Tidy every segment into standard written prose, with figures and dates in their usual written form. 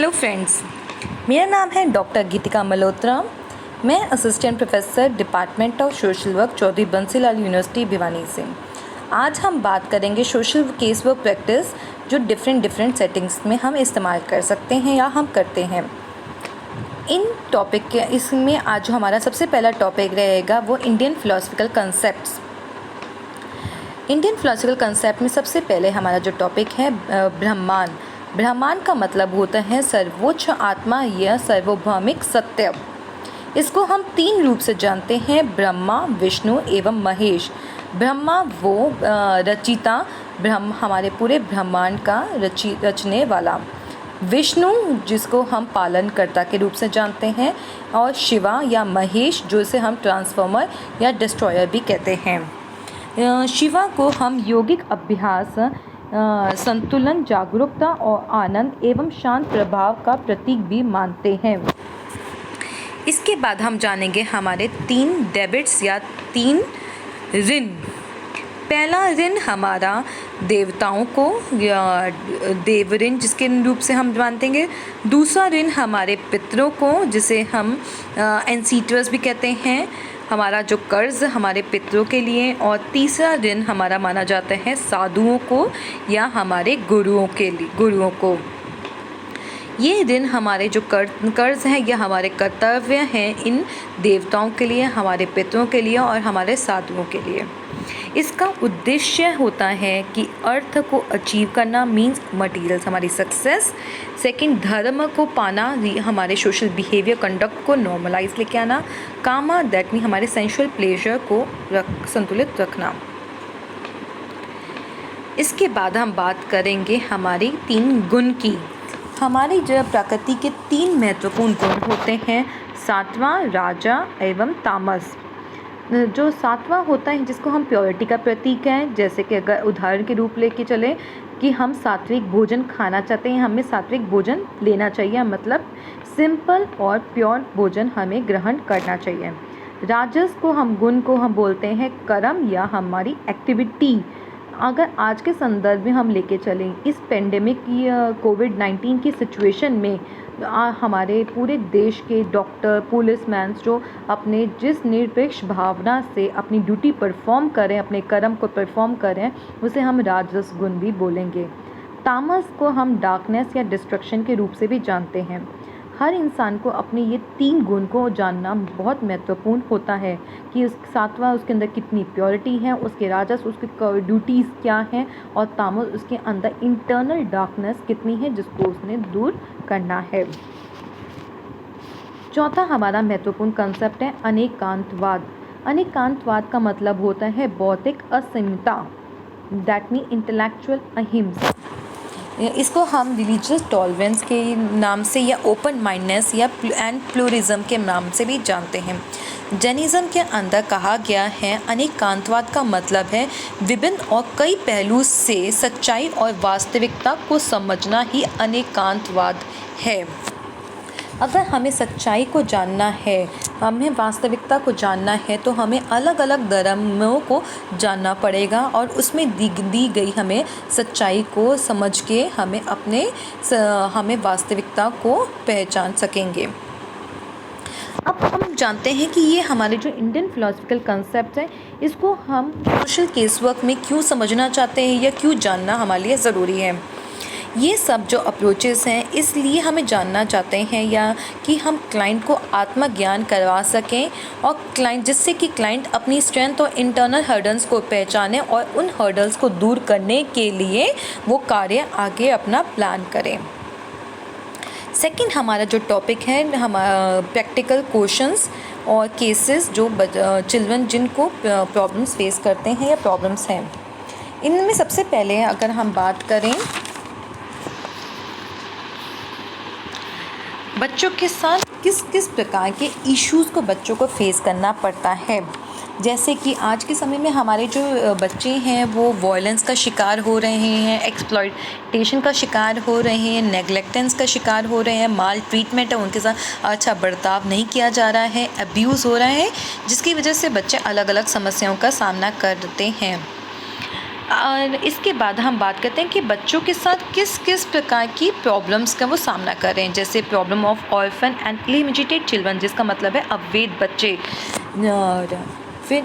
Hello friends, मेरा नाम है डॉक्टर गीतिका मल्होत्रा। मैं assistant professor department of social work Chaudhary Bansilal University Bhiwani से। आज हम बात करेंगे सोशल केस वर्क प्रैक्टिस जो डिफरेंट सेटिंग्स में हम इस्तेमाल कर सकते हैं या हम करते हैं। इन टॉपिक के इसमें आज जो हमारा सबसे पहला टॉपिक रहेगा वो Indian philosophical concepts. Indian philosophical concept में सबसे पहले हमारा जो टॉपिक है ब्रह्मांड। ब्रह्मांड का मतलब होता है सर्वोच्च आत्मा या सार्वभौमिक सत्य। इसको हम तीन रूप से जानते हैं, ब्रह्मा, विष्णु एवं महेश। ब्रह्मा वो रचिता, ब्रह्म हमारे पूरे ब्रह्मांड का रचने वाला। विष्णु जिसको हम पालनकर्ता के रूप से जानते हैं, और शिवा या महेश जो इसे हम ट्रांसफॉर्मर या डिस्ट्रॉयर भी कहते हैं। शिवा को हम योगिक अभ्यास, संतुलन, जागरूकता और आनंद एवं शांत प्रभाव का प्रतीक भी मानते हैं। इसके बाद हम जानेंगे हमारे 3 डेबिट्स या 3 ऋण। पहला ऋण हमारा देवताओं को या देव ऋण जिसके रूप से हम मानते। दूसरा ऋण हमारे पितरों को जिसे हम एंसीटर्स भी कहते हैं, हमारा जो कर्ज हमारे पितरों के लिए। और तीसरा ऋण हमारा माना जाता है साधुओं को या हमारे गुरुओं को। ये ऋण हमारे जो कर्ज हैं या हमारे कर्तव्य हैं इन देवताओं के लिए, हमारे पितरों के लिए और हमारे साधुओं के लिए। इसका उद्देश्य होता है कि अर्थ को अचीव करना, मीन्स मटीरियल्स हमारी सक्सेस। सेकंड, धर्म को पाना, हमारे सोशल बिहेवियर कंडक्ट को नॉर्मलाइज लेके आना। कामा, दैट मीन हमारे सेंशुअल प्लेजर को संतुलित रखना। इसके बाद हम बात करेंगे हमारी 3 गुण की। हमारी जो प्रकृति के 3 महत्वपूर्ण गुण होते हैं, सात्विक, राजा एवं तामस। जो सात्विक होता है जिसको हम प्योरिटी का प्रतीक है, जैसे कि अगर उदाहरण के रूप लेके चले कि हम सात्विक भोजन खाना चाहते हैं, हमें सात्विक भोजन लेना चाहिए, मतलब सिंपल और प्योर भोजन हमें ग्रहण करना चाहिए। राजस को हम गुण को हम बोलते हैं कर्म या हमारी एक्टिविटी। अगर आज के संदर्भ में हम लेके चलें इस पेंडेमिक की कोविड-19 की सिचुएशन में, हमारे पूरे देश के डॉक्टर, पुलिसमैन जो अपने जिस निरपेक्ष भावना से अपनी ड्यूटी परफॉर्म करें, अपने कर्म को परफॉर्म करें, उसे हम राजस गुण भी बोलेंगे। तामस को हम डार्कनेस या डिस्ट्रक्शन के रूप से भी जानते हैं। हर इंसान को अपने ये 3 गुण को जानना बहुत महत्वपूर्ण होता है कि उस सात्विक उसके अंदर कितनी प्योरिटी है, उसके राजस उसकी ड्यूटीज़ क्या हैं, और तामस उसके अंदर इंटरनल डार्कनेस कितनी है जिसको उसने दूर करना है। चौथा हमारा महत्वपूर्ण कंसेप्ट है अनेकांतवाद। अनेकांतवाद का मतलब होता है बौद्धिक असीमता, दैट मीन इंटेलेक्चुअल अहिंसा। इसको हम रिलीजियस टॉलरेंस के नाम से या ओपन माइंडनेस या एंड प्लूरिज्म के नाम से भी जानते हैं। जैनिज़्म के अंदर कहा गया है अनेकांतवाद का मतलब है विभिन्न और कई पहलू से सच्चाई और वास्तविकता को समझना ही अनेकांतवाद है। अगर हमें सच्चाई को जानना है, हमें वास्तविकता को जानना है, तो हमें अलग अलग धर्मों को जानना पड़ेगा और उसमें दी गई हमें सच्चाई को समझ के हमें वास्तविकता को पहचान सकेंगे। अब हम जानते हैं कि ये हमारे जो इंडियन फिलोसफिकल कंसेप्ट है, इसको हम सोशल केस वर्क में क्यों समझना चाहते हैं या क्यों जानना हमारे लिए ज़रूरी है। ये सब जो अप्रोचेस हैं इसलिए हमें जानना चाहते हैं या कि हम क्लाइंट को आत्मज्ञान करवा सकें, और जिससे कि क्लाइंट अपनी स्ट्रेंथ और इंटरनल हर्डल्स को पहचाने और उन हर्डल्स को दूर करने के लिए वो कार्य आगे अपना प्लान करें। सेकंड हमारा जो टॉपिक है प्रैक्टिकल क्वेश्चंस और केसेस जो चिल्ड्रन जिनको प्रॉब्लम्स फेस करते हैं या प्रॉब्लम्स हैं। इनमें सबसे पहले अगर हम बात करें बच्चों के साथ किस किस प्रकार के इश्यूज़ को बच्चों को फेस करना पड़ता है, जैसे कि आज के समय में हमारे जो बच्चे हैं वो वायलेंस का शिकार हो रहे हैं, एक्सप्लॉयटेशन का शिकार हो रहे हैं, नेग्लेक्टेंस का शिकार हो रहे हैं, माल ट्रीटमेंट है, उनके साथ अच्छा बर्ताव नहीं किया जा रहा है, अब्यूज़ हो रहा है, जिसकी वजह से बच्चे अलग अलग समस्याओं का सामना करते हैं। और इसके बाद हम बात करते हैं कि बच्चों के साथ किस किस प्रकार की प्रॉब्लम्स का वो सामना कर रहे हैं, जैसे problem of orphan and illegitimate children, जिसका मतलब है अवैध बच्चे। और फिर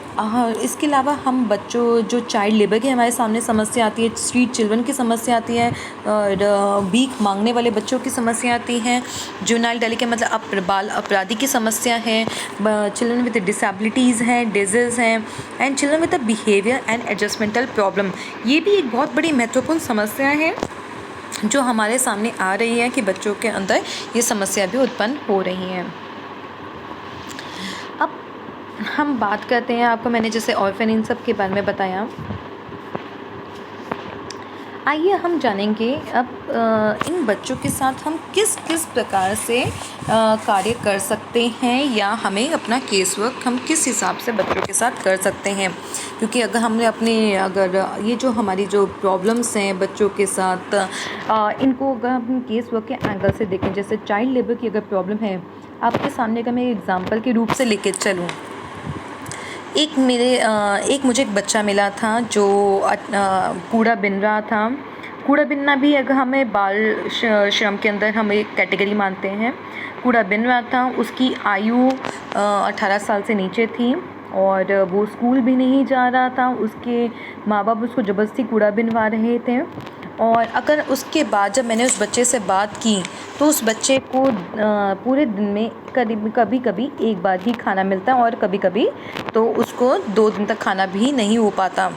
इसके अलावा हम बच्चों जो चाइल्ड लेबर की हमारे सामने समस्या आती है, स्ट्रीट चिल्ड्रन की समस्या आती है, और भीख मांगने वाले बच्चों की समस्या आती है, जुवेनाइल डेलिकेट मतलब बाल अपराधी की समस्या है, चिल्ड्रन विद डिसेबिलिटीज़ हैं, डिजीज़ हैं, and children with behaviour and adjustmental problem. ये भी एक बहुत बड़ी महत्वपूर्ण समस्या है जो हमारे सामने आ रही है कि बच्चों के अंदर ये समस्या भी उत्पन्न हो रही हैं। अब हम बात करते हैं, आपको मैंने जैसे ऑर्फन इन सब के बारे में बताया, आइए हम जानेंगे अब इन बच्चों के साथ हम किस किस प्रकार से कार्य कर सकते हैं, या हमें अपना केस वर्क हम किस हिसाब से बच्चों के साथ कर सकते हैं। क्योंकि अगर हमने अगर ये जो हमारी जो प्रॉब्लम्स हैं बच्चों के साथ, इनको अगर हम केस वर्क के एंगल से देखें, जैसे चाइल्ड लेबर की अगर प्रॉब्लम है, आपके सामने का मैं एग्जांपल के रूप से लेके चलूँ। एक मुझे एक बच्चा मिला था जो कूड़ा बिन रहा था। कूड़ा बिनना भी अगर हमें बाल श्रम के अंदर हम एक कैटेगरी मानते हैं। कूड़ा बिन रहा था, उसकी आयु 18 साल से नीचे थी और वो स्कूल भी नहीं जा रहा था। उसके माँ बाप उसको ज़बरदस्ती कूड़ा बिनवा रहे थे। और अगर उसके बाद जब मैंने उस बच्चे से बात की तो उस बच्चे को पूरे दिन में कभी कभी एक बार ही खाना मिलता है, और कभी कभी तो उसको 2 दिन तक खाना भी नहीं हो पाता,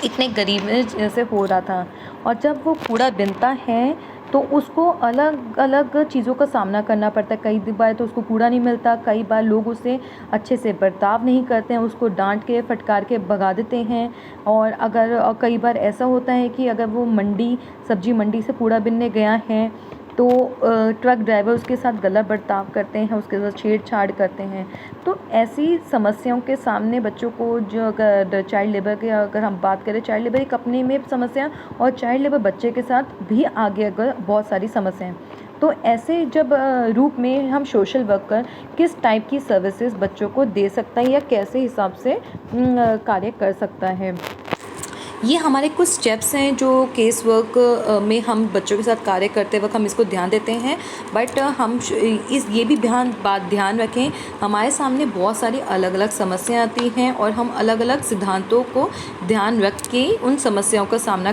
इतने गरीब से हो रहा था। और जब वो कूड़ा बिनता है तो उसको अलग अलग चीज़ों का सामना करना पड़ता है। कई बार तो उसको कूड़ा नहीं मिलता, कई बार लोग उससे अच्छे से बर्ताव नहीं करते हैं, उसको डांट के फटकार के भगा देते हैं। और कई बार ऐसा होता है कि अगर वो सब्जी मंडी से कूड़ा बिनने गया है तो ट्रक ड्राइवर उसके साथ गलत बर्ताव करते हैं, उसके साथ छेड़छाड़ करते हैं। तो ऐसी समस्याओं के सामने बच्चों को, जो अगर चाइल्ड लेबर की अगर हम बात करें, चाइल्ड लेबर एक अपने में समस्या और चाइल्ड लेबर बच्चे के साथ भी आगे अगर बहुत सारी समस्याएं, तो ऐसे जब रूप में हम सोशल वर्कर किस टाइप की सर्विसेज बच्चों को दे सकता है या कैसे हिसाब से कार्य कर सकता है। ये हमारे कुछ स्टेप्स हैं जो केस वर्क में हम बच्चों के साथ कार्य करते वक्त हम इसको ध्यान देते हैं। बट हम ये भी ध्यान रखें, हमारे सामने बहुत सारी अलग अलग समस्याएं आती हैं और हम अलग अलग सिद्धांतों को ध्यान रख के उन समस्याओं का सामना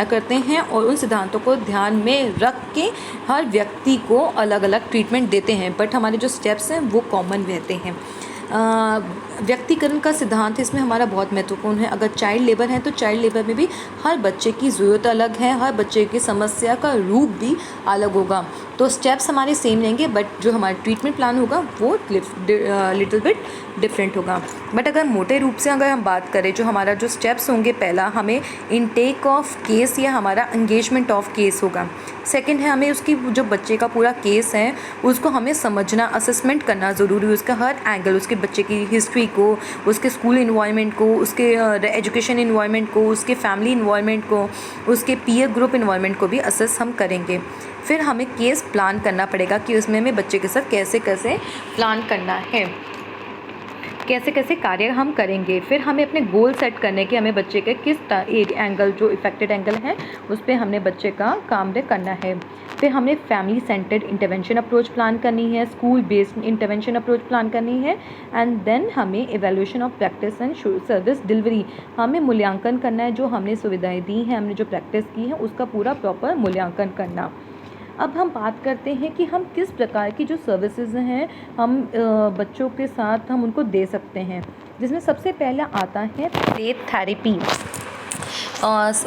करते हैं और उन सिद्धांतों को ध्यान में रख के हर व्यक्ति को अलग अलग ट्रीटमेंट देते हैं। बट हमारे जो स्टेप्स हैं वो कॉमन रहते हैं। व्यक्तिकरण का सिद्धांत इसमें हमारा बहुत महत्वपूर्ण है। अगर चाइल्ड लेबर है तो चाइल्ड लेबर में भी हर बच्चे की ज़रूरत अलग है, हर बच्चे की समस्या का रूप भी अलग होगा। तो स्टेप्स हमारे सेम रहेंगे, बट जो हमारा ट्रीटमेंट प्लान होगा वो लिटिल बिट डिफरेंट होगा। बट अगर मोटे रूप से अगर हम बात करें, जो हमारा जो स्टेप्स होंगे, पहला हमें इनटेक ऑफ केस या हमारा एंगेजमेंट ऑफ केस होगा। सेकंड है हमें उसकी जो बच्चे का पूरा केस है उसको हमें समझना, असेसमेंट करना ज़रूरी है, उसका हर एंगल, उसके बच्चे की हिस्ट्री को, उसके स्कूल इन्वायरमेंट को, उसके एजुकेशन इन्वायरमेंट को, उसके फैमिली इन्वायरमेंट को, उसके पीयर ग्रुप इन्वायरमेंट को भी असेस हम करेंगे। फिर हमें केस प्लान करना पड़ेगा कि उसमें हमें बच्चे के साथ कैसे कैसे प्लान करना है, कैसे कैसे कार्य हम करेंगे। फिर हमें अपने गोल सेट करने के, हमें बच्चे के किस एंगल, जो इफेक्टेड एंगल है उस पर हमने बच्चे का काम करना है। फिर हमने family centred intervention approach plan करनी है, school based intervention approach plan करनी है, एंड देन हमें evaluation of practice and service delivery, हमें मूल्यांकन करना है, जो हमने सुविधाएँ दी हैं, हमने जो प्रैक्टिस की है उसका पूरा प्रॉपर मूल्यांकन करना। अब हम बात करते हैं कि हम किस प्रकार की जो सर्विसेज हैं हम बच्चों के साथ हम उनको दे सकते हैं, जिसमें सबसे पहला आता है प्ले थेरेपी,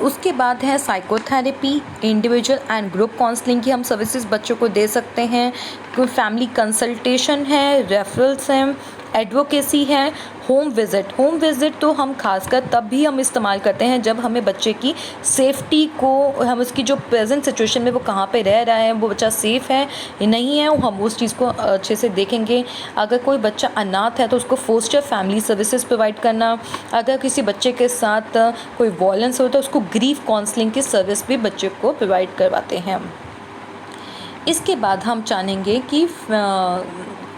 उसके बाद है psychotherapy, individual and group counselling की हम सर्विसेज बच्चों को दे सकते हैं, फैमिली कंसल्टेशन है, रेफरल्स हैं, एडवोकेसी है, होम विज़िट तो हम खासकर तब भी हम इस्तेमाल करते हैं जब हमें बच्चे की सेफ़्टी को, हम उसकी जो प्रेजेंट सिचुएशन में वो कहाँ पे रह रहा है, वो बच्चा सेफ़ है या नहीं है, हम उस चीज़ को अच्छे से देखेंगे। अगर कोई बच्चा अनाथ है तो उसको फोस्टर फैमिली सर्विसेज प्रोवाइड करना, अगर किसी बच्चे के साथ कोई वॉयलेंस हो तो उसको ग्रीफ काउंसलिंग की सर्विस भी बच्चे को प्रोवाइड करवाते हैं। इसके बाद हम जानेंगे कि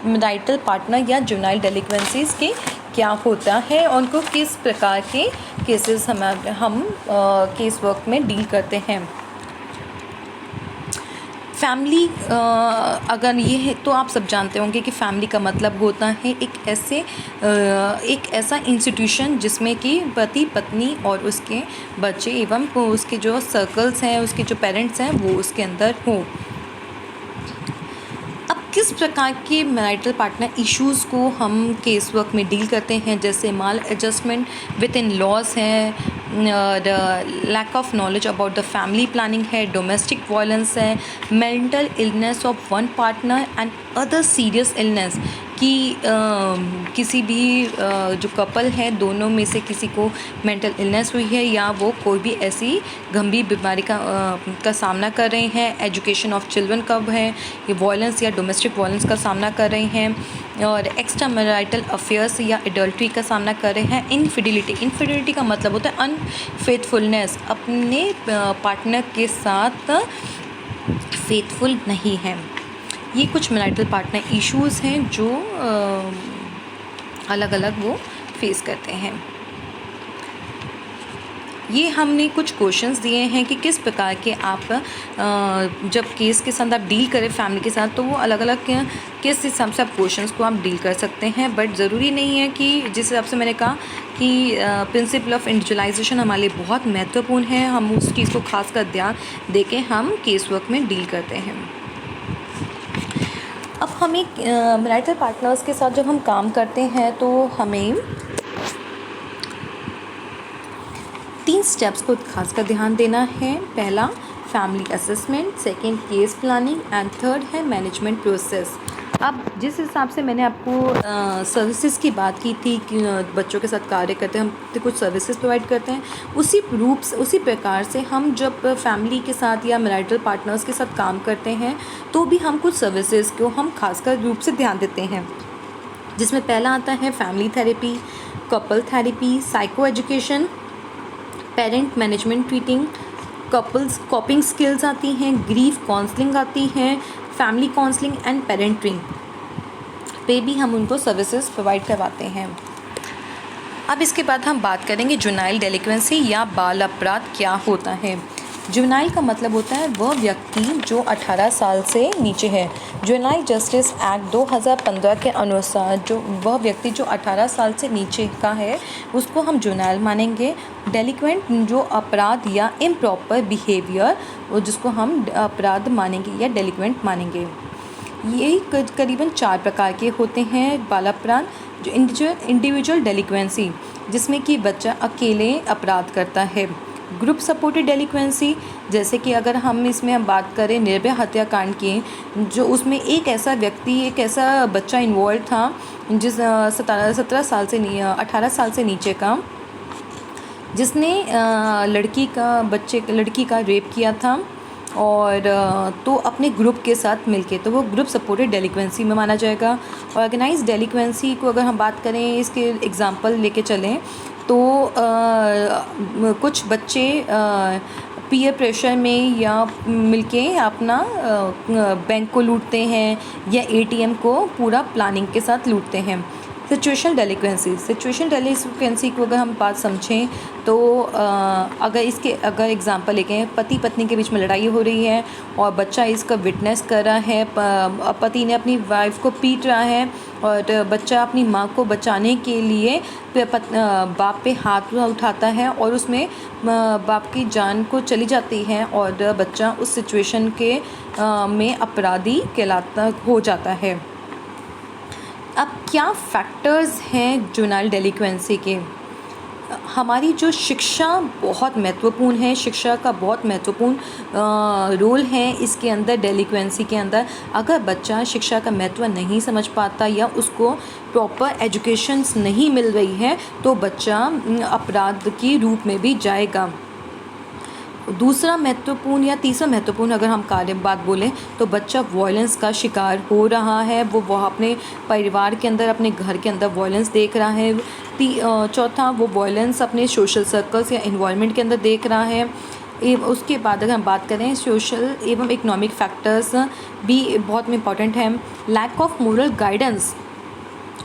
मैरिटल पार्टनर या जुवेनाइल डेलिक्वेंसीज़ के क्या होता है और उनको किस प्रकार के केसेस हम केस वर्क में डील करते हैं। फैमिली अगर ये है तो आप सब जानते होंगे कि फैमिली का मतलब होता है एक ऐसा इंस्टीट्यूशन जिसमें कि पति पत्नी और उसके बच्चे एवं उसके जो सर्कल्स हैं, उसके जो पेरेंट्स हैं वो उसके अंदर हों। अब किस प्रकार के मैरिटल पार्टनर इश्यूज़ को हम केस वर्क में डील करते हैं, जैसे maladjustment within loss है, lack of knowledge about the family planning है, डोमेस्टिक वायलेंस है, mental illness of one partner and other serious illness कि किसी भी जो कपल है दोनों में से किसी को मेंटल इलनेस हुई है या वो कोई भी ऐसी गंभीर बीमारी का सामना कर रहे हैं, एजुकेशन ऑफ चिल्ड्रन कब है, ये वायलेंस या डोमेस्टिक वायलेंस का सामना कर रहे हैं और एक्स्ट्रा मैरिटल अफेयर्स या एडल्ट्री का सामना कर रहे हैं। इनफिडिलिटी का मतलब होता है अनफेथफुलनेस, अपने पार्टनर के साथ फेथफुल नहीं है। ये कुछ मैरिटल पार्टनर इश्यूज़ हैं जो अलग अलग वो फेस करते हैं। ये हमने कुछ क्वेश्चंस दिए हैं कि किस प्रकार के आप जब केस के साथ आप डील करें फैमिली के साथ तो वो अलग अलग किस हिसाब से आप क्वेश्चंस को आप डील कर सकते हैं। बट ज़रूरी नहीं है कि जिस हिसाब से मैंने कहा कि प्रिंसिपल ऑफ इंडिविजुअलाइजेशन हमारे लिए बहुत महत्वपूर्ण है, हम उस चीज़ को खास कर ध्यान दे के हम केस वर्क में डील करते हैं। अब हमें मैरिटल पार्टनर्स के साथ जब हम काम करते हैं तो हमें 3 स्टेप्स को खासकर ध्यान देना है। पहला family assessment, second case planning and third है मैनेजमेंट प्रोसेस। अब जिस हिसाब से मैंने आपको सर्विसेज की बात की थी कि बच्चों के साथ कार्य करते हैं, हम कुछ सर्विसेज प्रोवाइड करते हैं, उसी प्रकार से हम जब फैमिली के साथ या मैरिटल पार्टनर्स के साथ काम करते हैं तो भी हम कुछ सर्विसेज को हम खासकर रूप से ध्यान देते हैं, जिसमें पहला आता है family therapy, couple therapy, psycho education, parent management treating, couples कॉपिंग skills आती हैं, ग्रीफ काउंसलिंग आती हैं, फैमिली काउंसलिंग एंड पेरेंटिंग पे भी हम उनको सर्विसेज प्रोवाइड करवाते हैं। अब इसके बाद हम बात करेंगे जुवेनाइल डेलिक्वेंसी या बाल अपराध क्या होता है। जुवेनाइल का मतलब होता है वह व्यक्ति जो 18 साल से नीचे है। जुवेनाइल जस्टिस एक्ट 2015 के अनुसार जो वह व्यक्ति जो 18 साल से नीचे का है उसको हम जुवेनाइल मानेंगे। डेलिक्वेंट जो अपराध या इम्प्रॉपर बिहेवियर जिसको हम अपराध मानेंगे या डेलिक्वेंट मानेंगे। यही करीबन 4 प्रकार के होते हैं बाल अपराध। जो इंडिविजुअल डेलिक्वेंसी जिसमें कि बच्चा अकेले अपराध करता है। ग्रुप सपोर्टेड डेलिक्वेंसी जैसे कि अगर हम बात करें निर्भया हत्याकांड की, जो उसमें एक ऐसा बच्चा इन्वॉल्व था जिस 18 साल से नीचे का, जिसने लड़की का रेप किया था और तो अपने ग्रुप के साथ मिलके, तो वो ग्रुप सपोर्टेड डेलिक्वेंसी में माना जाएगा। ऑर्गेनाइज्ड डेलिक्वेंसी को अगर हम बात करें, इसके एग्जांपल लेके चलें तो कुछ बच्चे पीयर प्रेशर में या मिलके अपना बैंक को लूटते हैं या एटीएम को पूरा प्लानिंग के साथ लूटते हैं। सिचुएशनल डेलिक्वेंसी को अगर हम बात समझें तो अगर एग्जांपल लेके पति पत्नी के बीच में लड़ाई हो रही है और बच्चा इसका विटनेस कर रहा है, पति ने अपनी वाइफ को पीट रहा है और बच्चा अपनी माँ को बचाने के लिए बाप पे हाथ उठाता है और उसमें बाप की जान को चली जाती है और बच्चा उस सिचुएशन के में अपराधी कहलाता हो जाता है। अब क्या फैक्टर्स हैं जुवेनाइल डेलिक्वेंसी के। हमारी जो शिक्षा बहुत महत्वपूर्ण है, शिक्षा का बहुत महत्वपूर्ण रोल है इसके अंदर, डेलिक्वेंसी के अंदर। अगर बच्चा शिक्षा का महत्व नहीं समझ पाता या उसको प्रॉपर एजुकेशंस नहीं मिल रही है तो बच्चा अपराध के रूप में भी जाएगा। तीसरा महत्वपूर्ण अगर हम बात बोलें तो बच्चा वायलेंस का शिकार हो रहा है, वो अपने परिवार के अंदर, अपने घर के अंदर वायलेंस देख रहा है। चौथा, वो वायलेंस अपने सोशल सर्कल्स या एनवायरनमेंट के अंदर देख रहा है। उसके बाद अगर हम बात करें सोशल एवं इकोनॉमिक फैक्टर्स भी बहुत इंपॉर्टेंट हैं। लैक ऑफ मोरल गाइडेंस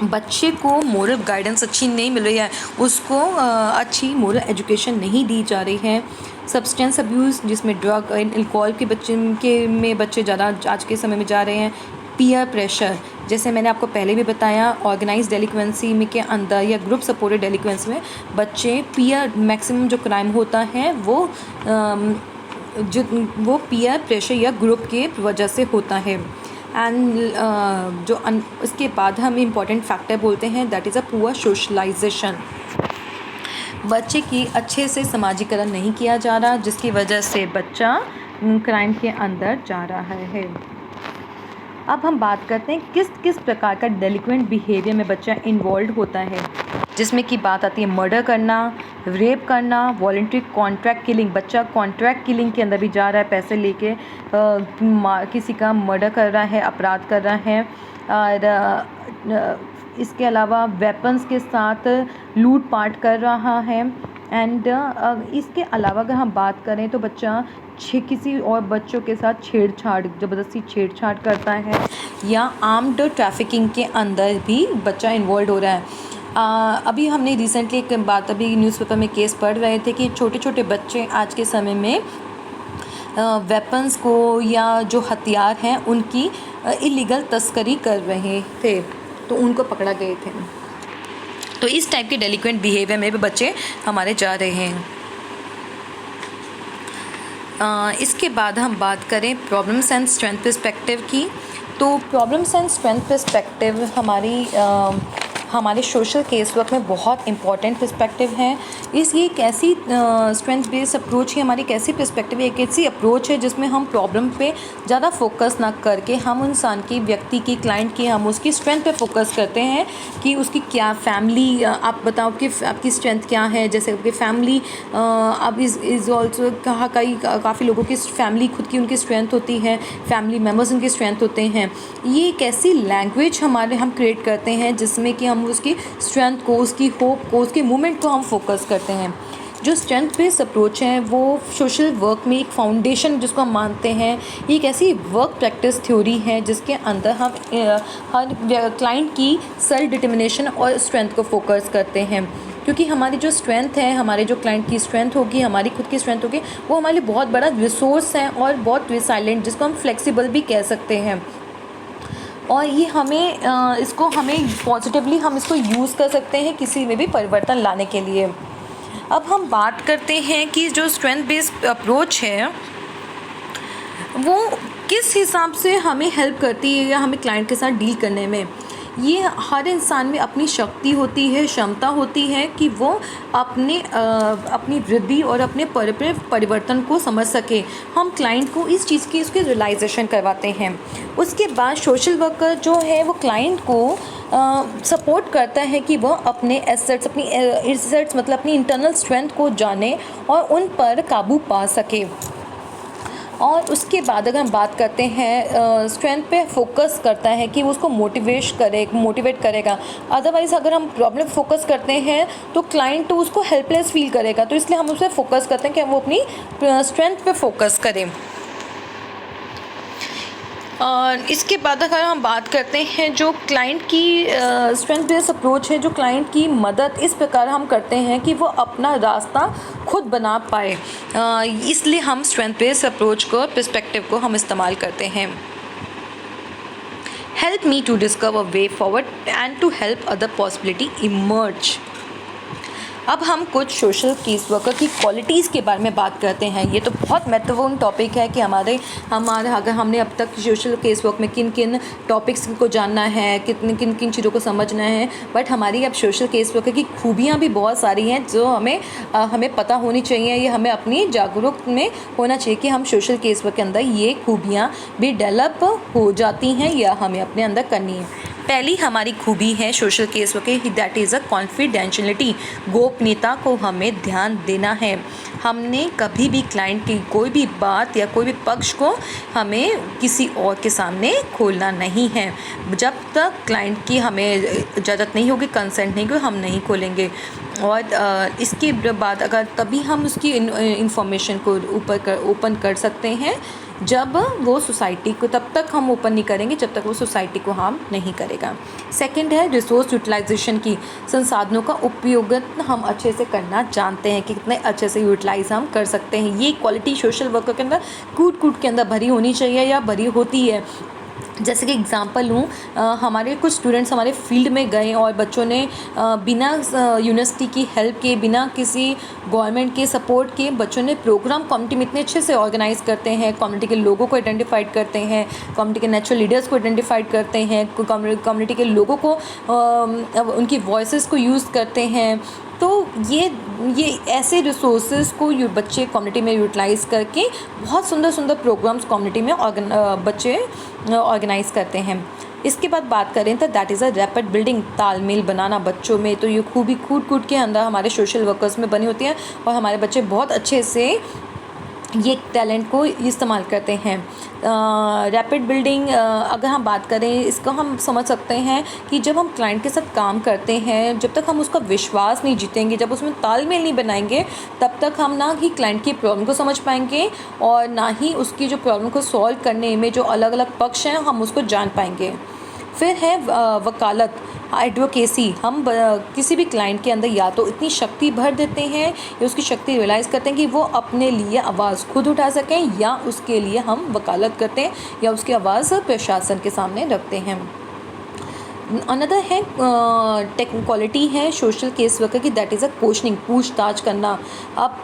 बच्चे को मोरल गाइडेंस अच्छी नहीं मिल रही है, उसको अच्छी मोरल एजुकेशन नहीं दी जा रही है। सब्सटेंस अब्यूज़ जिसमें ड्रग अल्कोहल के बच्चे ज़्यादा आज के समय में जा रहे हैं। पीयर प्रेशर, जैसे मैंने आपको पहले भी बताया, ऑर्गेनाइज डेलिक्वेंसी में के अंदर या ग्रुप सपोर्टेड डेलिक्वेंसी में बच्चे पीयर मैक्सिमम जो क्राइम होता है वो पीयर प्रेशर या ग्रुप के वजह से होता है। एंड इसके बाद हम इम्पॉर्टेंट फैक्टर बोलते हैं, that is a poor socialisation. बच्चे की अच्छे से समाजीकरण नहीं किया जा रहा, जिसकी वजह से बच्चा क्राइम के अंदर जा रहा है। अब हम बात करते हैं किस किस प्रकार का डेलिक्वेंट बिहेवियर में बच्चा इन्वॉल्व होता है, जिसमें की बात आती है मर्डर करना, रेप करना, वॉलंटरी कॉन्ट्रैक्ट किलिंग। बच्चा कॉन्ट्रैक्ट किलिंग के अंदर भी जा रहा है, पैसे लेके किसी का मर्डर कर रहा है, अपराध कर रहा है। और इसके अलावा वेपन्स के साथ लूट पाट कर रहा है। एंड इसके अलावा अगर हम बात करें तो बच्चा किसी और बच्चों के साथ छेड़छाड़, ज़बरदस्ती छेड़छाड़ करता है, या आर्म्ड ट्रैफिकिंग के अंदर भी बच्चा इन्वॉल्व हो रहा है। अभी हमने रिसेंटली एक बात अभी न्यूज़पेपर में केस पढ़ रहे थे कि छोटे छोटे बच्चे आज के समय में वेपन्स को या जो हथियार हैं उनकी इलीगल तस्करी कर रहे थे, तो उनको पकड़ा गए थे। तो इस टाइप के डेलिक्वेंट बिहेवियर में भी बच्चे हमारे जा रहे हैं। इसके बाद हम बात करें प्रॉब्लम्स एंड स्ट्रेंथ पर्सपेक्टिव की। तो प्रॉब्लम्स एंड स्ट्रेंथ पर्सपेक्टिव हमारे सोशल केस वर्क में बहुत इंपॉर्टेंट पर्सपेक्टिव है। ये एक ऐसी स्ट्रेंथ बेस्ड अप्रोच है, हमारी एक ऐसी पर्सपेक्टिव है, एक ऐसी अप्रोच है जिसमें हम प्रॉब्लम पे ज़्यादा फोकस ना करके हम इंसान की, व्यक्ति की, क्लाइंट की, हम उसकी स्ट्रेंथ पे फोकस करते हैं कि उसकी क्या फैमिली, आप बताओ कि आपकी स्ट्रेंथ क्या है। जैसे आपकी फैमिली अब इज़ ऑल्सो काफ़ी लोगों की फैमिली खुद की उनकी स्ट्रेंथ होती है, फैमिली मेम्बर्स उनकी स्ट्रेंथ होते हैं। ये एक ऐसी लैंग्वेज हम क्रिएट करते हैं जिसमें कि हम उसकी स्ट्रेंथ को, उसकी होप को, उसके मूवमेंट को हम फोकस करते हैं। जो स्ट्रेंथ बेस्ड अप्रोच है वो सोशल वर्क में एक फाउंडेशन जिसको हम मानते हैं, एक ऐसी वर्क प्रैक्टिस थ्योरी है जिसके अंदर हम हर क्लाइंट की सेल्फ डिटर्मिनेशन और स्ट्रेंथ को फोकस करते हैं। क्योंकि हमारी जो स्ट्रेंथ है, हमारे जो क्लाइंट की स्ट्रेंथ होगी, हमारी खुद की स्ट्रेंथ होगी, वो हमारे लिए बहुत बड़ा रिसोर्स है और बहुत रिसाइलेंट, जिसको हम फ्लेक्सिबल भी कह सकते हैं। और ये इसको हमें पॉजिटिवली हम इसको यूज़ कर सकते हैं किसी में भी परिवर्तन लाने के लिए। अब हम बात करते हैं कि जो स्ट्रेंथ बेस्ड अप्रोच है वो किस हिसाब से हमें हेल्प करती है या हमें क्लाइंट के साथ डील करने में। ये हर इंसान में अपनी शक्ति होती है, क्षमता होती है कि वो अपनी वृद्धि और अपने परिवर्तन को समझ सके। हम क्लाइंट को इस चीज़ की उसके रियलाइजेशन करवाते हैं। उसके बाद सोशल वर्कर जो है वो क्लाइंट को सपोर्ट करता है कि वह अपने एसेट्स मतलब अपनी इंटरनल स्ट्रेंथ को जाने और उन पर काबू पा सके। और उसके बाद अगर हम बात करते हैं स्ट्रेंथ पे फोकस करता है कि वो उसको मोटिवेट करेगा। अदरवाइज़ अगर हम प्रॉब्लम फोकस करते हैं तो क्लाइंट तो उसको हेल्पलेस फील करेगा, तो इसलिए हम उस पर फोकस करते हैं कि वो अपनी स्ट्रेंथ पे फोकस करें। और इसके बाद अगर हम बात करते हैं जो क्लाइंट की स्ट्रेंथ बेस्ड अप्रोच है, जो क्लाइंट की मदद इस प्रकार हम करते हैं कि वो अपना रास्ता खुद बना पाए, इसलिए हम स्ट्रेंथ बेस्ड अप्रोच को, पर्सपेक्टिव को हम इस्तेमाल करते हैं। Help me to discover way forward and to help other possibility emerge. अब हम कुछ सोशल केस वर्कर की क्वालिटीज़ के बारे में बात करते हैं। ये तो बहुत महत्वपूर्ण टॉपिक है कि हमारे अगर हमने अब तक सोशल केस वर्क में किन किन टॉपिक्स को जानना है, किन किन चीज़ों को समझना है, बट हमारी अब सोशल केस वर्कर की खूबियाँ भी बहुत सारी हैं जो हमें पता होनी चाहिए। ये हमें अपनी जागरूक में होना चाहिए कि हम सोशल केस वर्क के अंदर ये खूबियाँ भी डेवलप हो जाती हैं या हमें अपने अंदर करनी है। पहली हमारी खूबी है सोशल केस वर्क की, दैट इज़ अ कॉन्फिडेंशियलिटी। गोपनीयता को हमें ध्यान देना है। हमने कभी भी क्लाइंट की कोई भी बात या कोई भी पक्ष को हमें किसी और के सामने खोलना नहीं है। जब तक क्लाइंट की हमें इजाज़त नहीं होगी, कंसेंट नहीं होगी, हम नहीं खोलेंगे। और इसके बाद अगर तभी हम उसकी इंफॉर्मेशन को ओपन कर सकते हैं जब वो सोसाइटी को, तब तक हम ओपन नहीं करेंगे जब तक वो सोसाइटी को हार्म नहीं करेगा। सेकंड है रिसोर्स यूटिलाइजेशन की, संसाधनों का उपयोग हम अच्छे से करना जानते हैं कि कितने अच्छे से यूटिलाइज हम कर सकते हैं। ये क्वालिटी सोशल वर्कर के अंदर कूट कूट के अंदर भरी होनी चाहिए या भरी होती है। जैसे कि एग्ज़ाम्पल लूँ, हमारे कुछ स्टूडेंट्स हमारे फील्ड में गए और बच्चों ने बिना यूनिवर्सिटी की हेल्प के, बिना किसी गवर्नमेंट के सपोर्ट के, बच्चों ने प्रोग्राम कम्युनिटी में इतने अच्छे से ऑर्गेनाइज़ करते हैं, कम्युनिटी के लोगों को आइडेंटिफाइड करते हैं, कम्युनिटी के नेचुरल लीडर्स को आइडेंटिफाइड करते हैं, कम्युनिटी के लोगों को उनकी वॉइसेस को यूज़ करते हैं। तो ये ऐसे रिसोर्सेज को बच्चे कम्युनिटी में यूटिलाइज़ करके बहुत सुंदर सुंदर प्रोग्राम्स कम्युनिटी में बच्चे ऑर्गेनाइज़ करते हैं। इसके बाद बात करें तो that is a rapid building, तालमेल बनाना बच्चों में। तो ये खूबी कूट कूट के अंदर हमारे सोशल वर्कर्स में बनी होती हैं और हमारे बच्चे बहुत अच्छे से ये टैलेंट को इस्तेमाल करते हैं। रैपिड बिल्डिंग अगर हम बात करें, इसको हम समझ सकते हैं कि जब हम क्लाइंट के साथ काम करते हैं, जब तक हम उसका विश्वास नहीं जीतेंगे, जब उसमें तालमेल नहीं बनाएंगे, तब तक हम ना ही क्लाइंट की प्रॉब्लम को समझ पाएंगे और ना ही उसकी जो प्रॉब्लम को सॉल्व करने में जो अलग अलग पक्ष हैं हम उसको जान पाएंगे। फिर है वकालत, एडवोकेसी। हम किसी भी क्लाइंट के अंदर या तो इतनी शक्ति भर देते हैं या उसकी शक्ति रियलाइज़ करते हैं कि वो अपने लिए आवाज़ खुद उठा सकें, या उसके लिए हम वकालत करते हैं या उसकी आवाज़ प्रशासन के सामने रखते हैं। अनदर है क्वालिटी है सोशल केस वर्कर की, दैट इज़ अ क्वेश्चनिंग, पूछताछ करना। अब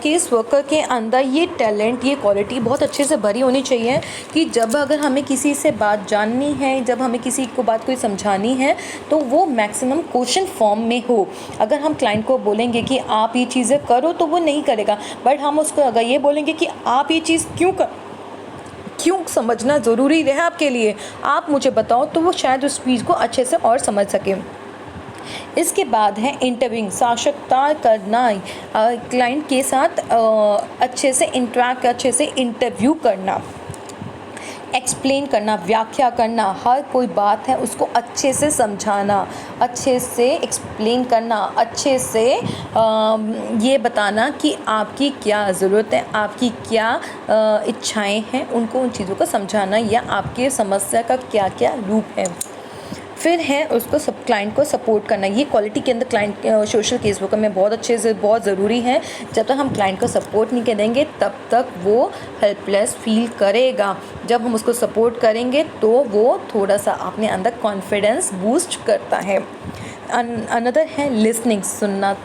केस वर्कर के अंदर ये टैलेंट, ये क्वालिटी बहुत अच्छे से भरी होनी चाहिए कि जब अगर हमें किसी से बात जाननी है, जब हमें किसी को बात कोई समझानी है, तो वो मैक्सिमम क्वेश्चन फॉर्म में हो। अगर हम क्लाइंट को बोलेंगे कि आप ये चीज़ें करो तो वो नहीं करेगा, बट हम उसको अगर ये बोलेंगे कि आप ये चीज़ क्यों समझना ज़रूरी है आपके लिए, आप मुझे बताओ, तो वो शायद उस चीज़ को अच्छे से और समझ सके। इसके बाद है इंटरव्यूइंग, साक्षात्कार करना, क्लाइंट के साथ अच्छे से इंटरैक्ट, अच्छे से इंटरव्यू करना, एक्सप्लेन करना, व्याख्या करना, हर कोई बात है उसको अच्छे से समझाना, अच्छे से एक्सप्लेन करना, अच्छे से ये बताना कि आपकी क्या ज़रूरत है, आपकी क्या इच्छाएं हैं, उनको उन चीज़ों को समझाना या आपके समस्या का क्या क्या रूप है। फिर है उसको क्लाइंट को सपोर्ट करना। ये क्वालिटी के अंदर क्लाइंट सोशल केस वर्कर में बहुत अच्छे से बहुत ज़रूरी है। जब तक हम क्लाइंट को सपोर्ट नहीं करेंगे तब तक वो हेल्पलेस फील करेगा। जब हम उसको सपोर्ट करेंगे तो वो थोड़ा सा अपने अंदर कॉन्फिडेंस बूस्ट करता है। अनदर है लिसनिंग, सुनना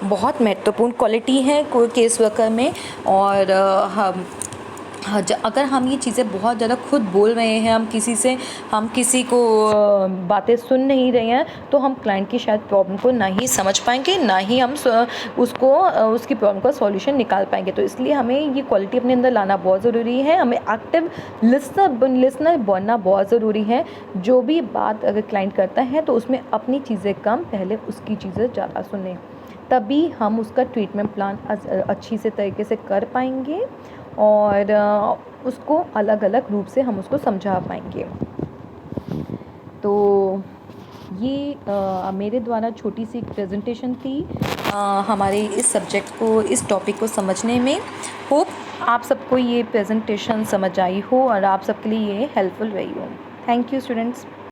बहुत महत्वपूर्ण क्वालिटी है कोई केस वर्कर में। और अगर हम ये चीज़ें बहुत ज़्यादा खुद बोल रहे हैं, हम किसी को बातें सुन नहीं रहे हैं, तो हम क्लाइंट की शायद प्रॉब्लम को ना ही समझ पाएंगे, ना ही हम उसकी प्रॉब्लम का सॉल्यूशन निकाल पाएंगे। तो इसलिए हमें ये क्वालिटी अपने अंदर लाना बहुत ज़रूरी है। हमें एक्टिव लिसनर बनना बहुत ज़रूरी है। जो भी बात अगर क्लाइंट करता है तो उसमें अपनी चीज़ें कम, पहले उसकी चीज़ें ज़्यादा सुनें, तभी हम उसका ट्रीटमेंट प्लान अच्छी से तरीके से कर पाएंगे और उसको अलग अलग रूप से हम उसको समझा पाएंगे। तो ये मेरे द्वारा छोटी सी एक प्रेजेंटेशन थी हमारे इस सब्जेक्ट को, इस टॉपिक को समझने में। होप आप सबको ये प्रेजेंटेशन समझ आई हो और आप सबके लिए ये हेल्पफुल रही हो। Thank you students.